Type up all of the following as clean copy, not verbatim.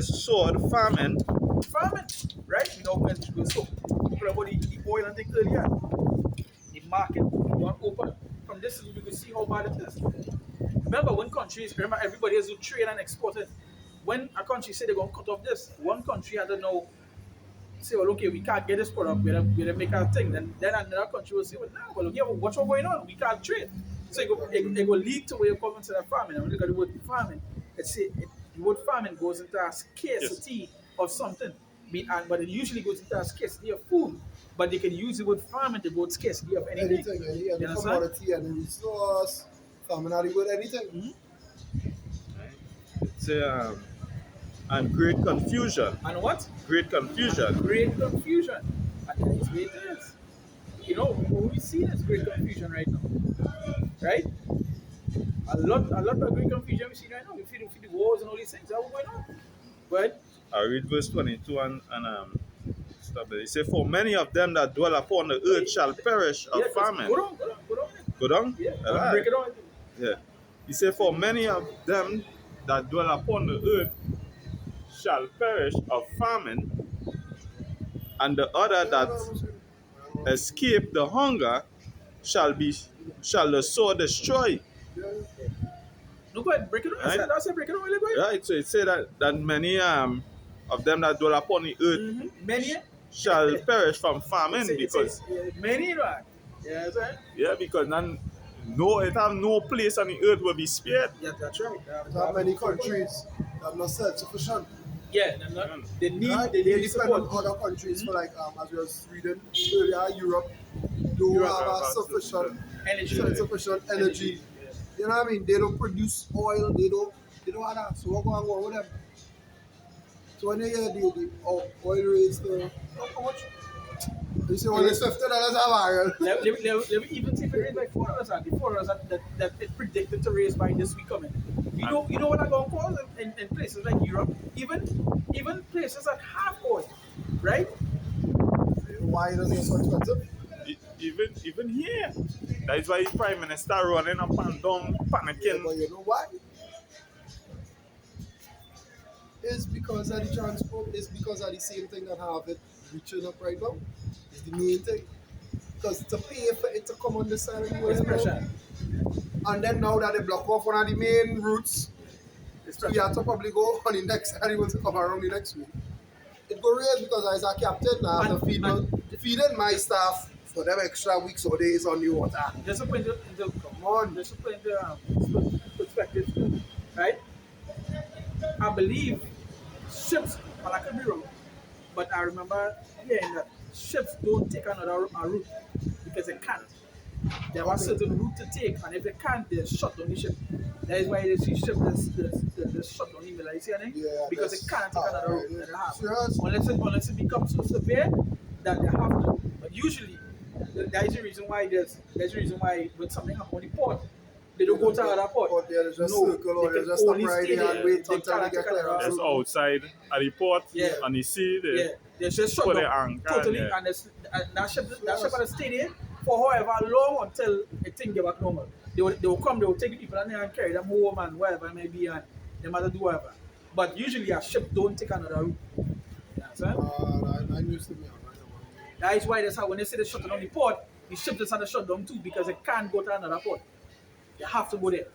sword farming. Farming, right? You know, when we so talking about the oil and things earlier, the market won't open. From this, you can see how bad it is. Remember, when countries, remember, everybody has to trade and export it. When a country say they're going to cut off this, one country had to know, say, well, okay, we can't get this product, we're make our thing. Then another country will say, well, no, well, yeah, well, what's going on? We can't trade. So it will lead to where you come into the farming. And when you look at the word farming, the word farming goes into a Yes. scarcity of something. But it usually goes into a scarcity of food. But they can use the word farming to go to scarcity of anything. Anything, any You understand? commodity, any resource, family with anything. Mhm. It's and great confusion. And what? Great confusion. Great confusion. And that is where it is. You know, we see this great confusion right now. Right? A lot of great confusion we see right now. We feel the wars and all these things that are going on. But I read verse 22 and stop there. He said, for many of them that dwell upon the earth shall perish of yeah, famine. go down. Go down? Yeah, All right. break it down. Yeah. He said, for many of them that dwell upon the earth shall perish of famine, and the other that escape the hunger shall the sword destroy. No, go ahead, break it down. Right? I said break it down really quick. Right. So it said that many of them that dwell upon the earth Many. shall perish from famine because many, right? Yeah, that's right. yeah, because it have no place on the earth will be spared. Yeah, that's right. There are many countries that are not self-sufficient. Yeah, they need Right? they They need depend on support. other countries for like as we was reading earlier, Europe don't Europe have have a sufficient Energy. self-sufficient energy. Yeah. You know what I mean? They don't produce oil, they don't have that. So what going on with them? So when they hear the oil rates to how much? They say only $50 a barrel. Let me even see if it raised by $4 and the $4 that it's predicted to raise by this week coming. You know what I'm going to cause in places like Europe, even places that have oil, right? Why does it get so expensive? Even here. That is why the Prime Minister running up and down, Yeah, panicking. but you know why? It's because of the transport. It's because of the same thing that have it reaching up right now. It's the main thing. Because to pay for it to come on the side of the It's way, pressure. and then now that they block off one of the main routes, It's so you pressure. have to probably go on the next animals to come around the next week. It go raise because as a captain, I have to feeding my staff for them extra weeks or days on the water. Just to put into Come on. just to put into perspective, right? I believe ships, well, I could be wrong, but I remember hearing that ships don't take another route because they can't. They have a certain route to take, and if they can't, they shut down the ship. That is why they see ship that's shut down in the light, Yeah, because they can't take another route that they have. Serious? Unless it becomes so severe that they have to. But usually, that is the reason why when something happens on the port, they don't go to another port. Or they just No, circle or they they can just stop only right stay there and there. wait They until they cannot get take another clear. Just outside at the port Yeah. on the sea. Yeah, they just shut put the down anchor, totally, yeah. and that ship had to stay there for however long until it thing get back normal. They will come, they will take the people and carry them home and wherever it may be, and they matter do whatever. But usually a ship don't take another route. You understand? I used to be on That is why that's how when they say they shut down the port, the ship just had to shut down too because they can't go to another port. They have to go there.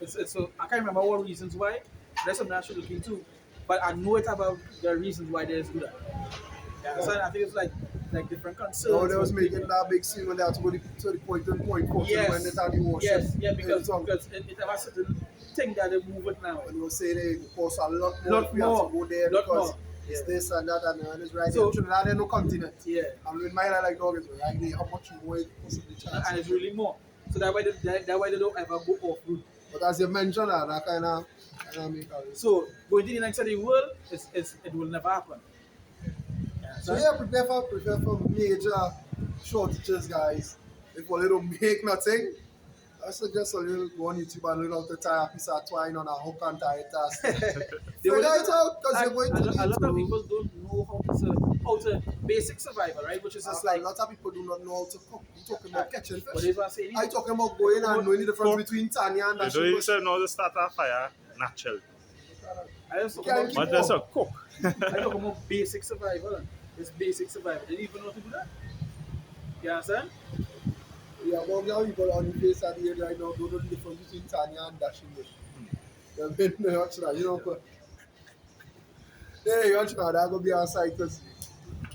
So I can't remember what reasons why. That's something I should look into. But I know it about the reasons why they do that. Yeah, so I think it's like different concerns. Oh, they was making that big scene when they had to go to the point and point for Yes. when they had the ocean. Yes, yeah, because it has a certain thing that they move it now. And they was saying they cost a lot more Lot if we have more. to go there Lot because more. it's Yeah. this and that and it's right So- there. Trinidad, there's no continent. Yeah, And with mine, I like dog, it's right there. How much more it possibly charge? and it's really more. So that why they don't ever go off route. But as you mentioned, that kind of make a risk. So going to the next side of the world, it will never happen. Yeah, So yeah, prepare for major shortages, guys. If we don't make nothing, I suggest a little go on YouTube and learn how to tie a piece of twine on a hook and tie it as. Figure it out because you're going to need a lot to. of people don't know how to basic survival, right? Which is just A like lot of people do not know how to cook. You're talking about catching what fish. is what I'm saying. I talking about going and knowing the difference between Tanya and They that don't even fish. say know how to start a fire natural. I just You talk can't about keep But just a up. cook. I talk about basic survival. It's basic survival. They didn't even know how to do that. You understand? Yeah, but now people on the face of the end right now don't know the difference between Tanya and dashing it. You know, watch that, you know, but hey, watch that, that gonna be our side because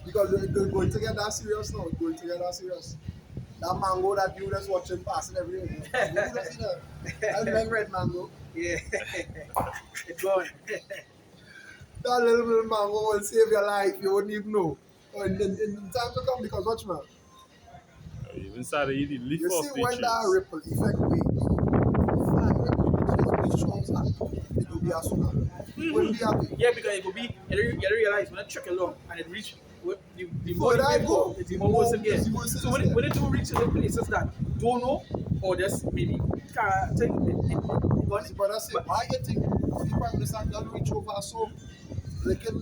they're going to get that serious now. We're going to get that serious. That mango that you just watching passing every day. You know, you see that? I like red mango. Yeah. It's gone. That little mango will save your life. You wouldn't even know. In time to come, because watch man, Even started eating leaf you see off the when that trees. ripple effect waves, that ripple effect which shows that it will be a tsunami. It wouldn't be happy. Yeah, because it will be, you realize when it trickle along and it reach, the more Further the I wave go, go, it's the more worse more it get. the worse it So is when there. it do reach to the places that don't know, or just maybe thing, gone. See, but I say, But why you think the prime minister don't reach over so they can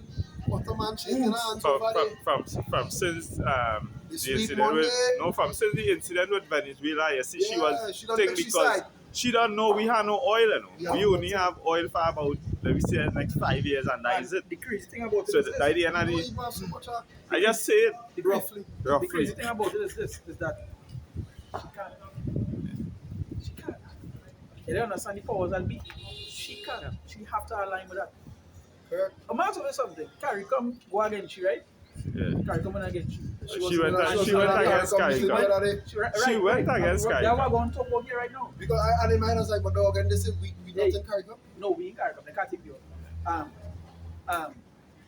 put a man shaking hands from over from there? from from since The the sweet incident with Monday, no from since the incident with Venezuela, you see she was yeah, she don't thing take she because side. she don't know we have no oil, you know. We We have only nothing. have oil for about let me say like 5 years and that and is it. the crazy thing about it So is the this. idea We and don't the even have so much The I crazy, just say it the crazy, roughly. the roughly. crazy thing about it is this: is that she can't, she can't. You don't understand the powers that be. She can't. She have to align with that. Correct. Imagine something. Carrie come go against you, right? Yeah. Carrie coming against you. She She was in went a, And she she was in went a against CARICOM meeting the Kaika. other day. She went against That's what Kaika. I'm going to talk about here right now. Because and the man was like, but dog, and they said we not Hey, in CARICOM. no, we ain't CARICOM. They can't take you. Um,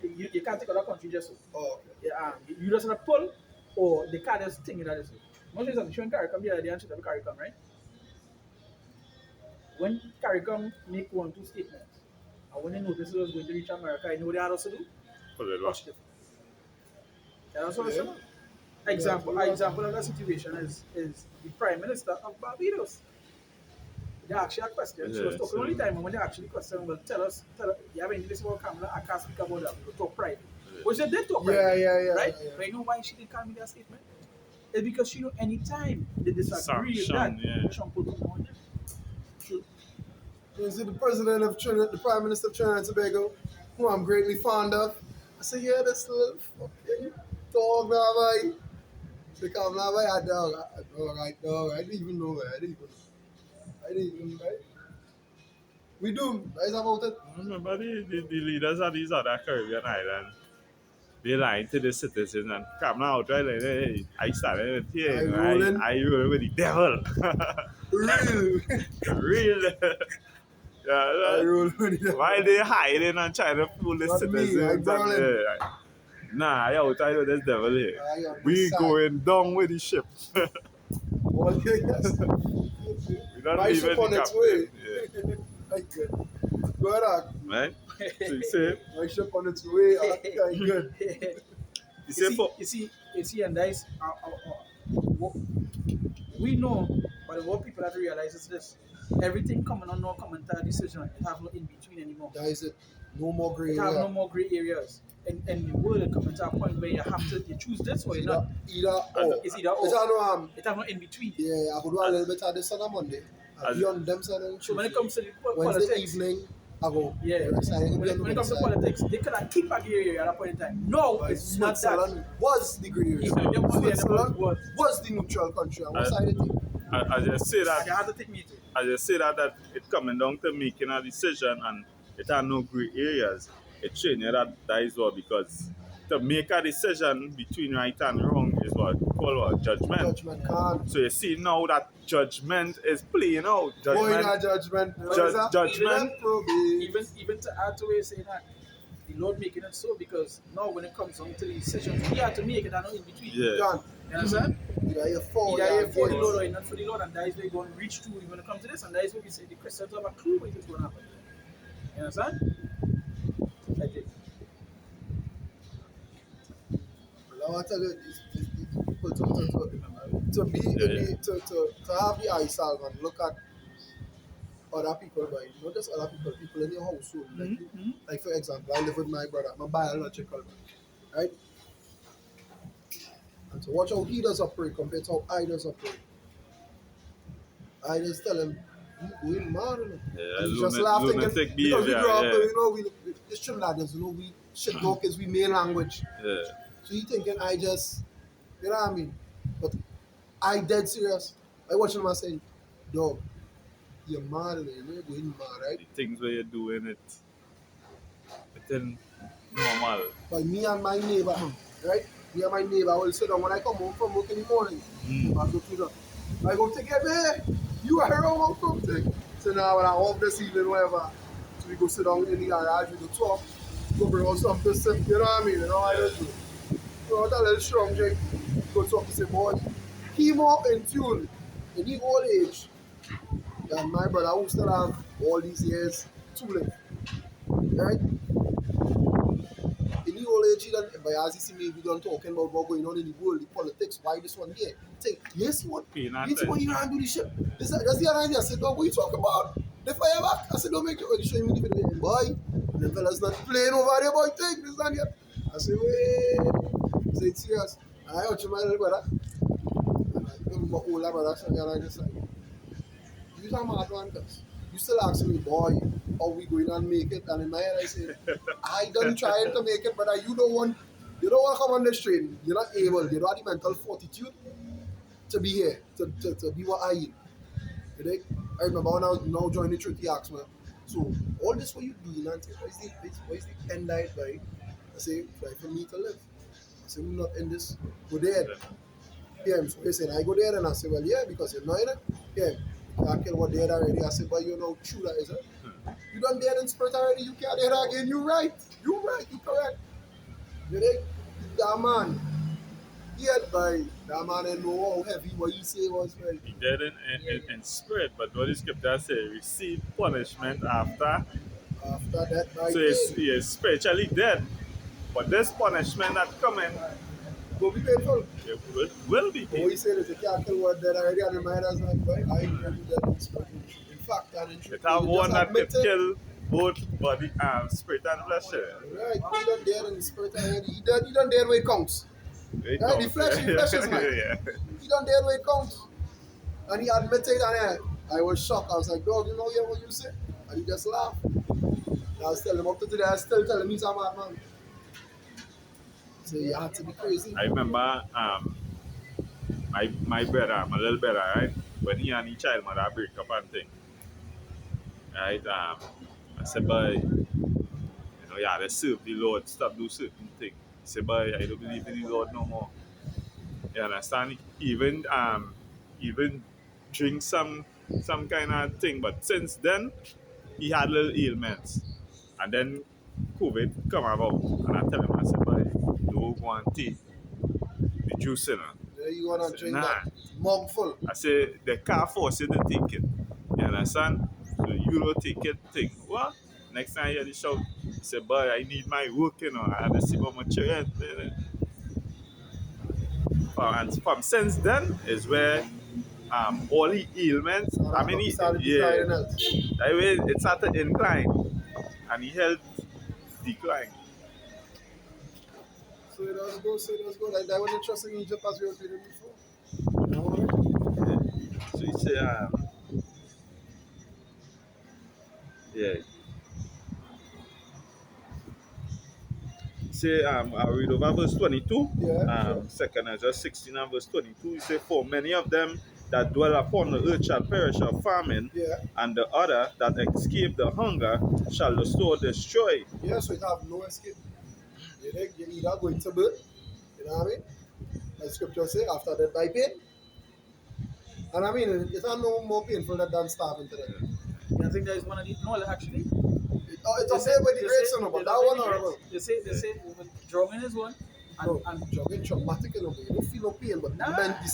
you can't take other country just so. Oh, okay. Yeah, you just have to pull, or the car just thing that is. Most of the time, she went CARICOM the other day and she said CARICOM, right? When CARICOM make 1, 2 statements, and when they noticed it was going to reach America, you know what they had us to do? Put it back. Hush them. That's what I Yeah. said. Yeah, Example of that situation is the Prime Minister of Barbados. They asked her a question. She was Yeah, talking so only time, and when they actually question, well, tell us, you have anything about Kamala? I can't speak about that. We will talk private. Which they did talk yeah, private, yeah, yeah, right? yeah. But you know why she didn't come with that statement? It's because she know anytime they disagree with that, sanction, yeah. Trump will come on them. True. You see the president of Trinidad, the prime minister of Trinidad and Tobago, who I'm greatly fond of. I say, yeah, this little fucking dog now, boy. They come now, boy, I didn't even know, man. I didn't even, right? We do, that's about it. Remember the leaders of these other Caribbean islands, they lying to the citizens and come out right like, hey, I started it here, I you know, rolling. I roll with the devil. Real. Real. I Yeah, rolling with it. why they hiding and trying to fool the Not me, I citizens and brawling. nah, I out I know there's devil here. I on this We side. going down with the ship. Well, yes. We not My ship leaving the on its way. captain. Yeah. Like good. Good, Right? So you say my ship on its way. Like good. you say for You see, and that's what we know, but what people have to realize is this: everything coming on no commentary decision, it have no in between anymore. That is it. No more gray It have no area. more gray areas. And the world it coming to a point where you choose this or It's you not. either as or. It's either It's or. I know It have no in between. yeah, I could do a little bit of this on a Monday. I'll as be on them side on So when it Tuesday. comes to the Wednesday politics, evening, I go. yeah, The rest I ain't be on the when it other comes to side. politics, they could keep a gray area at that point in time. No, But it's not that. Switzerland was the gray area. Yeah, them was- yeah, them Switzerland was. was the neutral country. And what I, side it take? I just say And they that had to take me to. I just say that it coming down to making a decision and it have no gray areas. It train you that is what because to make a decision between right and wrong is what called what judgment. Judgment can. So you see now that judgment is playing out. Boy, Judgment, that judgment. What But is that? judgment. Reprobate. even to add to what you're saying that the Lord making it so because now when it comes down to the decisions, we have to make it and not in between. Yeah. Done. You understand? Either you fall, Either you're you're for the against. Lord or you're not for the Lord, and that is where you're going to reach to when it comes to this, and that is where we say the Christians have a clue what is going to happen. You understand? Like it. Well, I want to tell you, these people to be Yeah, in yeah. to have the eye salve and look at other people, but not just other people, people in your household. Like for example, I live with my brother, my biological brother, right? And to watch how he does operate compared to how I does operate. I just tell him, We going mad, you know. Yeah, And we just laugh thinking, lunatic because we behavior, grew up, yeah. you know, we the Trinidadians, you know, we shit talk is we main language. Yeah. So you thinking I just, you know what I mean? But I dead serious. I watching him and saying, dog, you're mad, you know, you're going mad, right? The things where you're doing it's normal. But me and my neighbor, right? Me and my neighbor will sit down when I come home from work in the morning. I go to the, I go take it, man. You are here, I'm come take. So now when I off this evening, whatever, so we go sit down in the garage, we go talk, go bring out something simple, you know what I mean? You know how I just do. So that little strong drink, go talk to say, boy, he more in tune in the old age than my brother who still have all these years to live. Right? In the old age, but as you see me, we don't talking about what going on in the world, the politics, why this one here. Think, yes, what? Paying You see what you attention. do this shit? That's the other idea. I said, dog, what you talking about? The fireback? I said, don't make it. You show me the video, boy. And the fella's not playing over there, boy. Take this and that. I said, wait. I said, it's serious. And I watch my little brother. And I remember my older brother, so I just like, you are mad one, cuz. You still ask me, boy, how we going and make it? And in my head, I say, I done trying to make it, but you don't want to come on this train. You're not able, you don't have the mental fortitude to be here, to be what I am. You know? I remember when I was now joining the truth, he asked me, so all this what you doing, and what is the end diet, right? I say, try for me to live. I say, we're not in this, go there. Yeah, so he said, I go there, and I said, well, yeah, because you're not in it. Yeah, I kill what there already. I said, but you know, true that is it. You done there in spirit already, you can't there again. You right. You right, you correct. You know, that man, yeah, by that man didn't know how heavy what he say was, right? He dead in spirit, but what the scripture say, receive punishment after. After that, by So he pain, is spiritually dead. But this punishment that coming, go be painful. it will be But what he painful. said is, you can't kill what dead already, and the man is like, boy, I ain't gonna do that in spirit. In fact, and in truth, It have you just one that can admit it. kill both body and spirit and flesh. Right, he done there in the spirit already. He done there where it counts. It Right, the counts, flesh is man. yeah. He done there where it counts. And he admitted, and I was shocked. I was like, dog, you know yeah, what you say? And he just laughed. And I was telling him up to today, I still tell him he's a madman. So you had to be crazy. I remember my brother, my little brother, right? When he and his child mother break up and thing. Right? I said, boy, yeah, they serve the Lord, stop do certain thing. He said, boy, I don't believe in the Lord no more. You understand? Even drink some kind of thing. But since then he had little ailments. And then COVID come about and I tell him, I said, boy, don't go and take the juice in it. There you want to drink Nah. that mug full. I say they can't force you to take it. You understand? So you don't take it, think, what? Next time you hear the shout, you say, boy, I need my work, I have to see about my children. And from since then is where all the ailments, He started declining health. that way it started incline and the health decline. So it does go, so it does go. Like that was interesting in Egypt as we were doing before. You know what I mean? So you say, yeah. Say, I read over verse 22. Yeah. Second Ezra 16 and verse 22. You say, for many of them that dwell upon the earth shall perish of famine, Yeah. and the other that escape the hunger shall the sword destroy. Yeah, so it have no escape. You know, you either going to birth, you know what I mean? As scripture say, after that by pain. And I mean, it's not no more painful than starving to death. I think that is one of the no actually. It's okay with the great son, but that one horrible. They say drowning is one. No, And jogging traumatic in a way. You don't feel no pain, but Nah. the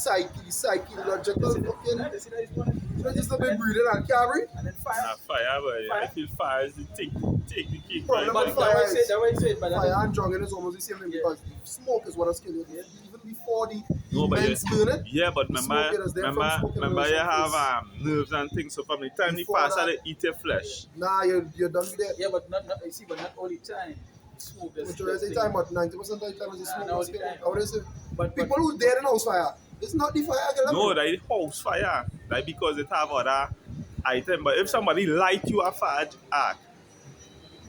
psychological fucking. they say that is one. You know, just a bit breathing and carry. And then fire. Fire, but I Fire. feel fire is the take the cake. Problem But with that fire way is- that way it said, but Fire and jogging is almost the same thing Yeah. because smoke is what has killed you. Even before the No, but immense burning. Yeah, but The smoke is there from smoking remember away you some have nerves and things. So from the time the Before fast that- they eat your flesh. Nah, you're done with that. yeah, but not you see, but not all the time. Smoke that's Majority of the time, but 90% of the time is the Nah, smoke. not all that's the killing. time. How would I say? But People who dead in house fire, it's not the fire killing No, them. that is house fire. That because it have other item. But if somebody light you a fire arc,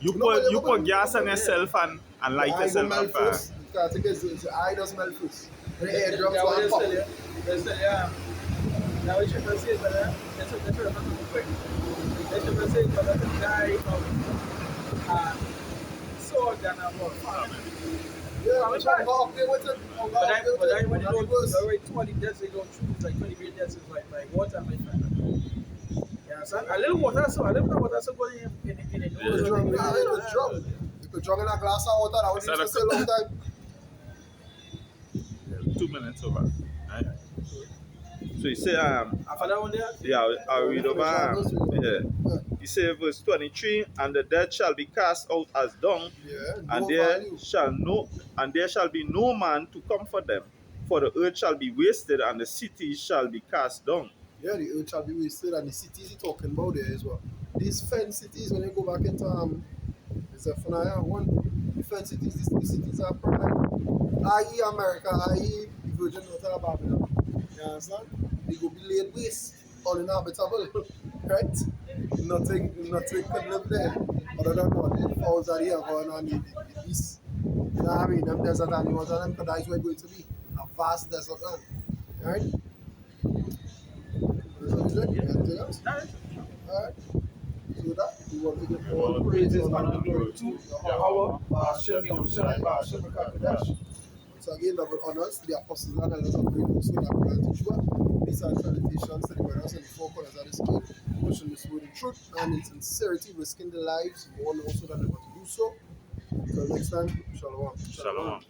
No, but you you put gas on Yeah. yourself and the light eye go yourself on melt fire. first. Because I think it's the eye does melt first. When the air Yeah, drops what one they pop. say, yeah. They say, yeah. Now, what you can say, but that's what I'm not quick. That's what I say, but that's a guy sword than about farming. Yeah, Farming which one bad. go up there with it? Go But up I, there with but it. I when One you of know, the you worst. already 20 deaths, they don't choose like 20 great deaths is like by water, my friend. Yeah, so a little water, so a little water, so going in the You nose could or the drunk, yeah, eye, you could drunk. You could drunk in a glass of water that would Instead used to of stay a long time. 2 minutes over. Right? yeah. So, So you say after that one there, yeah, I'll So we read over finish our verse, we go. yeah. Yeah. He say verse 23, and the dead shall be cast out as dung, Yeah, and no value. there shall be no man to comfort them, for the earth shall be wasted, and the cities shall be cast down. Yeah, the earth shall be wasted, and the cities he's talking about there as well. These fenced cities, when you go back into it's a Funaya one. The fenced cities, these cities are prime, i.e. America, i.e. the Virgin North of Babylon. You understand? They go be laid waste, uninhabitable, right? Nothing could live there other than what the fowls that here going on the beasts. You know what I mean? Them desert animals and them could that is where going to be a vast desert land, right? That's what he said. yeah. Anything else? Nah, that's true. Alright. So that we want to give all All the the praises, Praises, honor, honor, and and glory glory to to Yahweh, Hashem, Hashem, Yahushua, Yahushua, Hashem, Hashem, Mekadesh. Mekadesh. Once again, double honors to the apostles and elders of great also that grant Yeshua. Peace and salutations to the brothers and the four corners of this earth, pushing this word in truth and in sincerity, risking their lives more also than ever to do so. Until next time, shalom. Shalom.